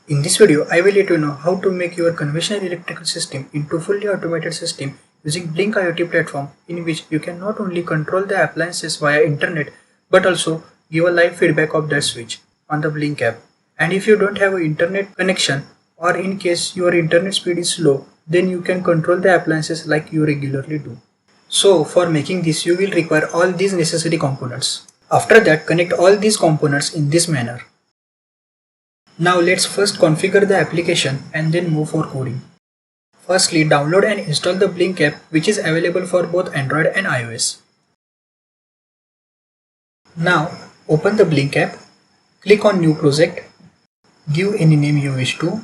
In this video, I will let you know how to make your conventional electrical system into fully automated system using Blink IoT platform, in which you can not only control the appliances via internet but also give a live feedback of that switch on the Blink app. And if you don't have an internet connection, or in case your internet speed is slow, then you can control the appliances like you regularly do. So for making this, you will require all these necessary components. After that, connect all these components in this manner. Now let's first configure the application and then move for coding. Firstly, download and install the Blink app, which is available for both Android and iOS. Now open the Blink app, click on New Project, give any name you wish to,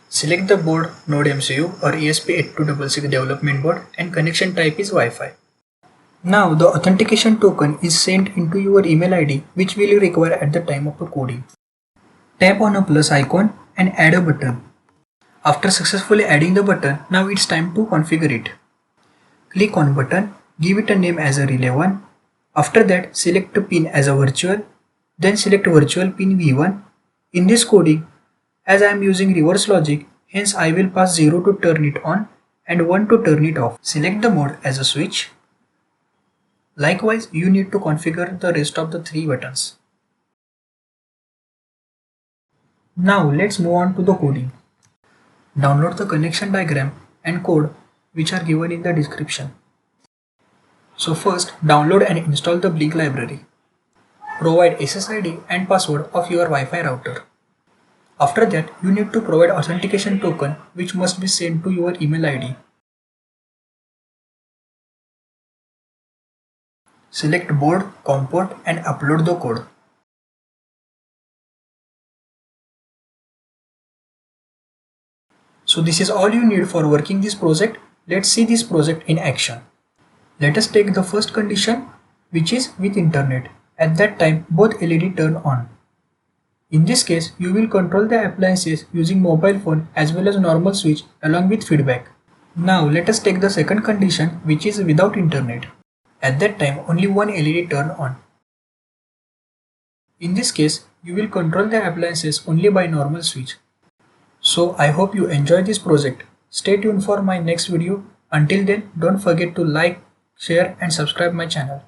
select the board Node MCU or ESP8266 development board, and connection type is Wi-Fi. Now the authentication token is sent into your email ID, which will you require at the time of the coding. Tap on a plus icon and add a button. After successfully adding the button, now it's time to configure it. Click on button, give it a name as a relay 1. After that, select a pin as a virtual, then select virtual pin V1. In this coding, as I am using reverse logic, hence I will pass 0 to turn it on and 1 to turn it off. Select the mode as a switch. Likewise, you need to configure the rest of the 3 buttons. Now let's move on to the coding. Download the connection diagram and code which are given in the description. So first, download and install the Blink library. Provide SSID and password of your Wi-Fi router. After that, you need to provide authentication token which must be sent to your email ID. Select board, COM port and upload the code. So this is all you need for working this project. Let's see this project in action. Let us take the first condition, which is with internet. At that time, both LED turn on. In this case, you will control the appliances using mobile phone as well as normal switch along with feedback. Now let us take the second condition, which is without internet. At that time, only one LED turn on. In this case, you will control the appliances only by normal switch. So I hope you enjoy this project. Stay tuned for my next video. Until then, don't forget to like, share and subscribe my channel.